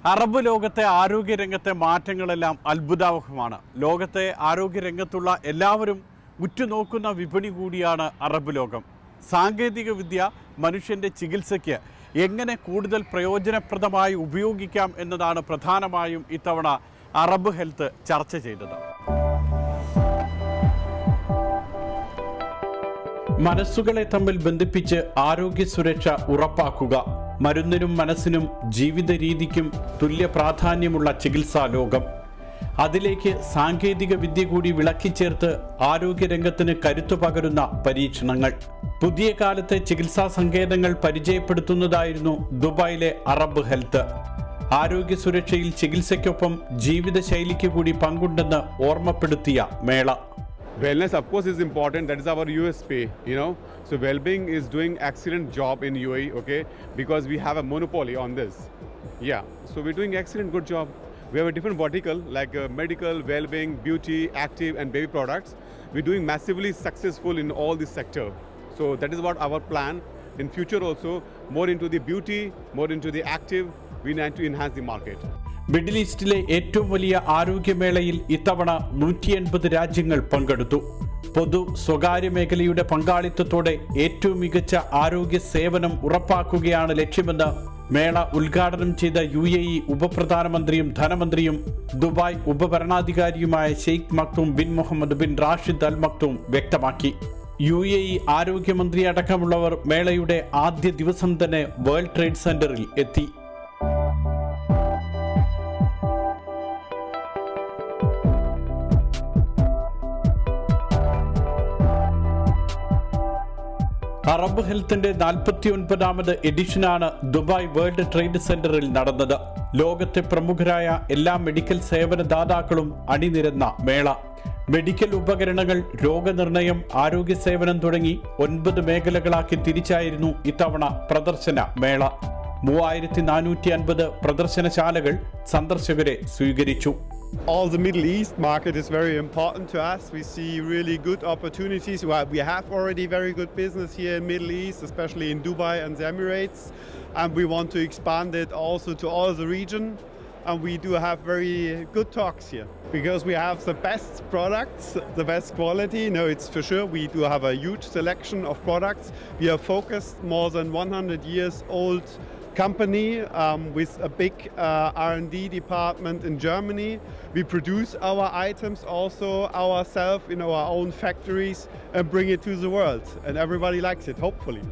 Arab ലോകത്തെ ആരോഗ്യരംഗത്തെ മാറ്റങ്ങളെല്ലാം അത്ഭുതാവഹമാണ്. ലോകത്തെ ആരോഗ്യരംഗത്തുള്ള എല്ലാവരും ഉറ്റുനോക്കുന്ന വിപണി കൂടിയാണ് അറബ് ലോകം. സാങ്കേതിക വിദ്യ മനുഷ്യൻ്റെ ചികിത്സയ്ക്ക് എങ്ങനെ കൂടുതൽ പ്രയോജനപ്രദമായി ഉപയോഗിക്കാം എന്നതാണ് പ്രധാനമായും ഇത്തവണ അറബ് ഹെൽത്ത് ചർച്ച ചെയ്തത്. മനസ്സുകളെ തമ്മിൽ ബന്ധിപ്പിച്ച് ആരോഗ്യ സുരക്ഷ ഉറപ്പാക്കുക. മരുന്നിനും മനസ്സിനും ജീവിത രീതിക്കും തുല്യ പ്രാധാന്യമുള്ള ചികിത്സാ ലോകം. അതിലേക്ക് സാങ്കേതിക വിദ്യ കൂടി വിളക്കിച്ചേർത്ത് ആരോഗ്യരംഗത്തിന് കരുത്തു പകരുന്ന പരീക്ഷണങ്ങൾ. പുതിയ കാലത്തെ ചികിത്സാ സങ്കേതങ്ങൾ പരിചയപ്പെടുത്തുന്നതായിരുന്നു ദുബായിലെ അറബ് ഹെൽത്ത്. ആരോഗ്യ സുരക്ഷയിൽ ചികിത്സയ്ക്കൊപ്പം ജീവിതശൈലിക്ക് കൂടി പങ്കുണ്ടെന്ന് ഓർമ്മപ്പെടുത്തിയ മേള. Wellness, of course, is important. That is our USP, So well-being is doing excellent job in UAE, okay? Because we have a monopoly on this. Yeah, so we're doing excellent, good job. We have a different vertical like medical, well-being, beauty, active and baby products. We're doing massively successful in all this sector. So that is what our plan. In future also, more into the beauty, more into the active, we need to enhance the market. Middle ഈസ്റ്റിലെ ഏറ്റവും വലിയ ആരോഗ്യമേളയിൽ ഇത്തവണ 180 രാജ്യങ്ങൾ പങ്കെടുത്തു. പൊതു സ്വകാര്യ മേഖലയുടെ പങ്കാളിത്തത്തോടെ ഏറ്റവും മികച്ച ആരോഗ്യ സേവനം ഉറപ്പാക്കുകയാണ് ലക്ഷ്യമെന്ന് മേള ഉദ്ഘാടനം ചെയ്ത UAE ഉപപ്രധാനമന്ത്രിയും ധനമന്ത്രിയും ദുബായ് ഉപഭരണാധികാരിയുമായ Sheikh Maktoum bin Mohammed bin Rashid Al Maktoum വ്യക്തമാക്കി. UAE ആരോഗ്യമന്ത്രി അടക്കമുള്ളവർ മേളയുടെ ആദ്യ ദിവസം തന്നെ വേൾഡ് ട്രേഡ് സെന്ററിൽ എത്തി. അറബ് ഹെൽത്തിന്റെ 49ാമത് എഡിഷനാണ് ദുബായ് വേൾഡ് ട്രേഡ് സെന്ററിൽ നടന്നത്. ലോകത്തെ പ്രമുഖരായ എല്ലാ മെഡിക്കൽ സേവനദാതാക്കളും അണിനിരന്ന മേള. മെഡിക്കൽ ഉപകരണങ്ങൾ, രോഗനിർണയം, ആരോഗ്യ സേവനം തുടങ്ങി 9 മേഖലകളാക്കി തിരിച്ചായിരുന്നു ഇത്തവണ പ്രദർശന മേള. 3450 പ്രദർശനശാലകൾ സന്ദർശകരെ സ്വീകരിച്ചു. All the Middle East market is very important to us. We see really good opportunities. We have already very good business here in Middle East, especially in Dubai and the Emirates. And we want to expand it also to all the region. And we do have very good talks here. Because we have the best products, the best quality. No, it's for sure. We do have a huge selection of products. We are focused more than 100 years old company with a big R&D department in Germany. We produce our items also ourselves in our own factories and bring it to the world. And everybody likes it, hopefully.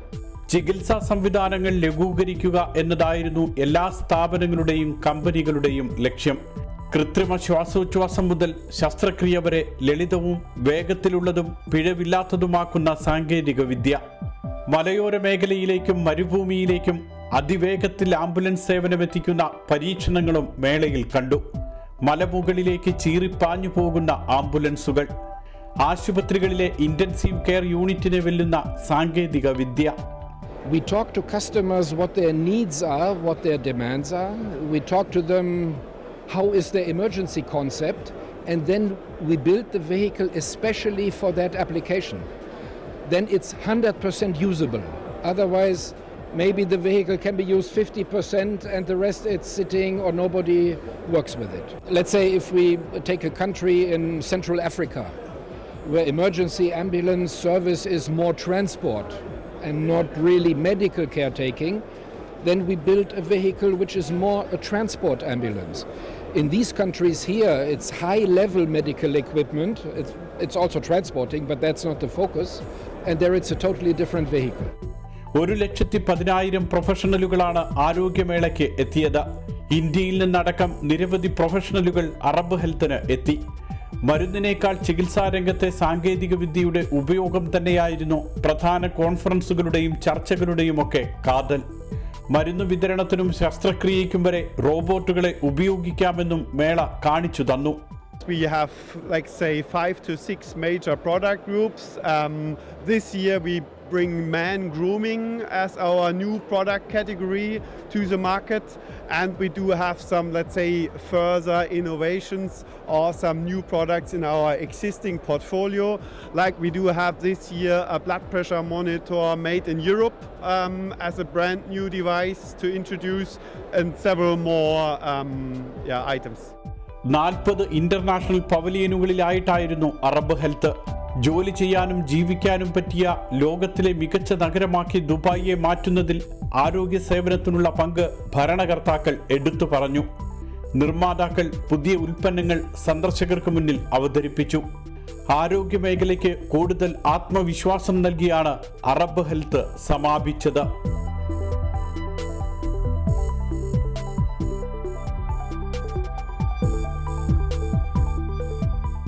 ചികിത്സാ സംവിധാനങ്ങൾ ലഘൂകരിക്കുക എന്നതായിരുന്നു എല്ലാ സ്ഥാപനങ്ങളുടെയും കമ്പനികളുടെയും ലക്ഷ്യം. കൃത്രിമ ശ്വാസോച്ഛ്വാസം മുതൽ ശസ്ത്രക്രിയ വരെ ലളിതവും വേഗത്തിലുള്ളതും പിഴവില്ലാത്തതുമാക്കുന്ന സാങ്കേതിക വിദ്യ. മലയോര മേഖലയിലേക്കും മരുഭൂമിയിലേക്കും അതിവേഗത്തിൽ ആംബുലൻസ് സേവനമെത്തിക്കുന്ന പരീക്ഷണങ്ങളും മേളയിൽ കണ്ടു. മലമുകളിലേക്ക് ചീറിപ്പാഞ്ഞു പോകുന്ന ആംബുലൻസുകൾ, ആശുപത്രികളിലെ ഇന്റൻസീവ് കെയർ യൂണിറ്റിനെ വെല്ലുന്ന സാങ്കേതിക വിദ്യ. We talk to customers what their needs are, what their demands are. We talk to them how is their emergency concept, and then we build the vehicle especially for that application. Then it's 100% usable. Otherwise, maybe the vehicle can be used 50% and the rest it's sitting or nobody works with it. Let's say if we take a country in Central Africa where emergency ambulance service is more transport and not really medical caretaking, then we build a vehicle which is more a transport ambulance. In these countries here, it's high-level medical equipment. It's also transporting, but that's not the focus. And there it's a totally different vehicle. 1,10,000 പ്രൊഫഷണലുകളാണ് ആരോഗ്യമേളയ്ക്ക് എത്തിയത്. ഇന്ത്യയിൽ നിന്നടക്കം നിരവധി പ്രൊഫഷണലുകൾ Arab ഹെൽത്തിന് എത്തി. മരുന്നിനേക്കാൾ ചികിത്സാ രംഗത്തെ സാങ്കേതിക വിദ്യയുടെ ഉപയോഗം തന്നെയായിരുന്നു പ്രധാന കോൺഫറൻസുകളുടെയും ചർച്ചകളുടെയുമൊക്കെ കാതൽ. മരുന്ന് വിതരണത്തിനും ശസ്ത്രക്രിയയ്ക്കും വരെ റോബോട്ടുകളെ ഉപയോഗിക്കാമെന്നും മേള കാണിച്ചു തന്നു. We have, like say, 5 to 6 major product groups. This year we bring man grooming as our new product category to the market, and we do have some, let's say, further innovations or some new products in our existing portfolio. Like we do have this year a blood pressure monitor made in Europe as a brand new device to introduce, and several more items. 40 international പവലിയനുകളിലായിട്ടായിരുന്നു Arab health. ജോലി ചെയ്യാനും ജീവിക്കാനും പറ്റിയ ലോകത്തിലെ മികച്ച നഗരമാക്കി ദുബായിയെ മാറ്റുന്നതിൽ ആരോഗ്യ സേവനത്തിനുള്ള പങ്ക് ഭരണകർത്താക്കൾ എടുത്തു പറഞ്ഞു. നിർമ്മാതാക്കൾ പുതിയ ഉൽപ്പന്നങ്ങൾ സന്ദർശകർക്ക് മുന്നിൽ അവതരിപ്പിച്ചു. ആരോഗ്യ മേഖലയ്ക്ക് കൂടുതൽ ആത്മവിശ്വാസം നൽകിയാണ് അറബ് ഹെൽത്ത് സമാപിച്ചത്.